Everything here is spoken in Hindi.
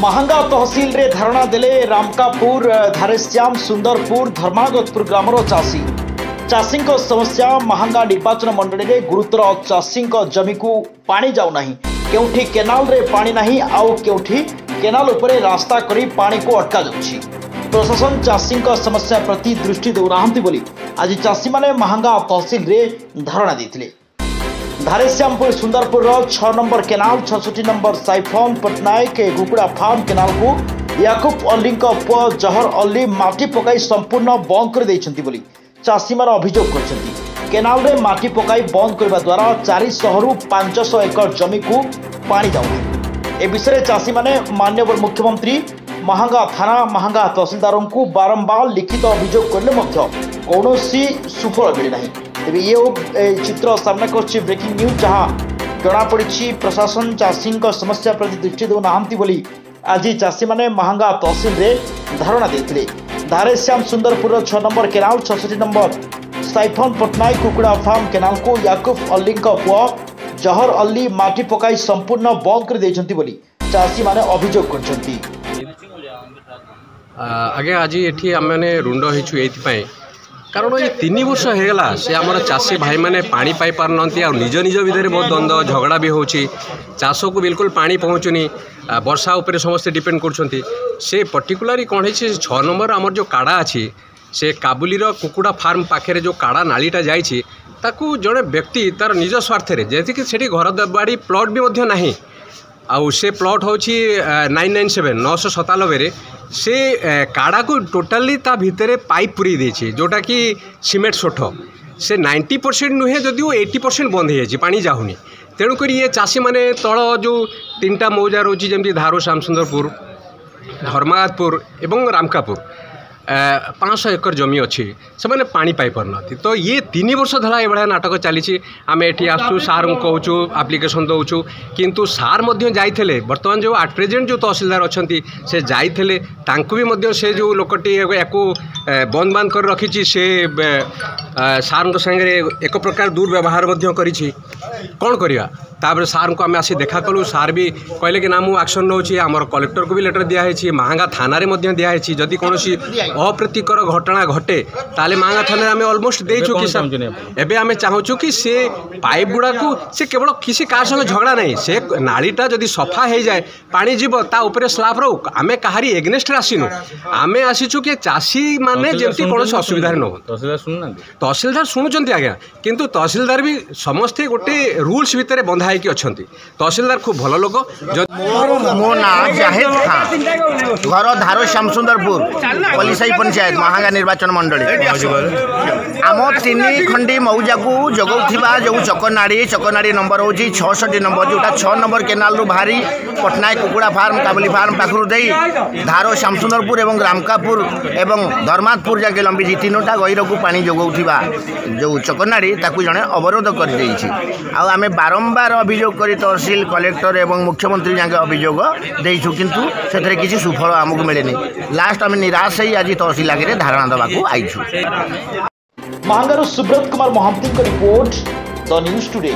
महांगा तहसिल रे धारणा देले रामकापुर धारेश्याम सुंदरपुर धर्मागतपुर ग्रामर चाषी चाषी समस्या महांगा निर्वाचन मंडली रे गुरुतर चाषी जमी को पानी जाऊना केउठी केनाल रे पानी नाही आउ केउठी केनाल उपरे रास्ता करी पानी को अटका जाउछि। प्रशासन चाषी समस्या प्रति दृष्टि देउनाहंती बोली आज चाषी माने महांगा तहसिल रे धारणा देथिले। Dhareshyampur Sundarpur 6 number canal 66 number siphon Patnaik कुकुड़ा फार्म केनाल को याकूब अली पुआ जहर अली माटी पकाई संपूर्ण बंद कर देइछंती बोली चाषी मान अभियोग करछंती। केनाल रे माटी पकाई बंद करबा द्वारा 400 रु 500 एकड़ जमी को पानी जाउनी। ए विषय चाषी माने माननीय मुख्यमंत्री महांगा थाना महांगा तहसीलदारों को बारंबार लिखित अभियोग करले मध्य कौनसी सुफल मिले नहीं। तेज ये चित्र सामना कर ब्रेकिंग न्यूज जहां जनापड़ी प्रशासन चाषी समस्या प्रति दृष्टि देना बोली आज चाषी माने महांगा तहसिल रे धारणा देते। Dhareshyam Sundarpur 6 number canal 66 number siphon Patnaik कुकुड़ा फार्म केनाल को याकूब अली पुआ जहर अली माटी पकाई संपूर्ण बंद कर देइछंती बोली चाषी माने अभियोग करछंती। आगे आज ये आम मैंने रुंड होइछु एथि कारण ये 3 वर्ष होगा से आमर चाषी भाई मैंने पानी पाई पार ना निज निज भितर बहुत द्वंद्व झगड़ा भी होची चाष को बिल्कुल पानी पहुँचुनी वर्षा उपरे समस्ते डिपेंड कर से पर्टिकुलरली कौन है 6 नंबर आमर जो काड़ा अच्छी से काबुलीर कुकुड़ा फार्म पाखे जो काड़ा नालीटा जाइए ताकू जड़े व्यक्ति तार निज स्वार्थ जैसे कि सेठी घर बाड़ी प्लॉट भी मध्य नहीं आउ से प्लॉट हूँ 997 997 से काड़ा को टोटाली ता भितर पाइप पूरी देछि जोटा कि सीमेंट सोठ से 90% नुहे जदिव 80% बंद हो पानी जाऊनी। तेणुक ये चाषी मैंने तल जो 3टा मौजा रोचे जमी धारो श्यामसुंदरपुर धर्मागतपुर एवं रामकापुर 500 एकड़ जमी अच्छी से मैंने पानी पाई पारना तो ये 3 वर्ष धरा ये नाटक चली आम ये आसू सार कहूँ आप्लिकेसन दौचु किंतु सार जाइए बर्तमान जो एट प्रेजेंट जो तहसीलदार अच्छा से जाइए भी से जो लोकटी या बंद बांध कर रखी से सार संगे एक प्रकार दुर्व्यवहार कौन करवा तापर सार को आम आसी देखा कलु सार भी कहले कि ना मु एक्शन नौची आमर कलेक्टर को भी लेटर दिखाई महांगा थाना दिखाई जदि कौन अप्रीतिकर घटना घटे ताले महांगा थाना आम अलमोस्ट देचु कि एबे आम चाहूँ कि से पाइप गुड़ा को से केवल किसी कार संगे झगड़ा नहीं से नालीटा जदि सफा हो जाए पानी जीव ता उपरे स्लाब रो आम कहारी एग्नेस्ट आसीनु आम आसीचु कि चाषी माने जमती कौन असुविधा न तहसीलदार शुणुंट आज्ञा किंतु तहसीलदार भी समस्ते गोटे रूल्स भितर बंधा अच्छा तहसीलदार खूब भल लोक मो ना जाहिद खान घर धारो श्यामसुंदरपुर पलिसाई पंचायत महांगा निर्वाचन मंडली आम 3 खंडी मौजा को जगौथिबा जो चकनाड़ी नंबर हूँ 66 नंबर जोटा 6 नंबर केनाल रु बाहरी पटनायक कुकुड़ा फार्म काबुली फार्म पाखु दे धारो श्यामसुंदरपुर एवं रामकापुर एवं धर्मातपुर जाके लंबी 3टा गईर को पानी जगौथिबा जो चकनाड़ी ताकू जड़े अवरोध कर आम बारंबार अभियोग करी तहसील कलेक्टर एवं मुख्यमंत्री जाके अभियोग देइछु किंतु से किसी सुफल आमको मिलेनी लास्ट आम निराश ही आज तहसील आगे धारणा देवाक आईछु। महांगारू Subrat Kumar Mahanti report the news today.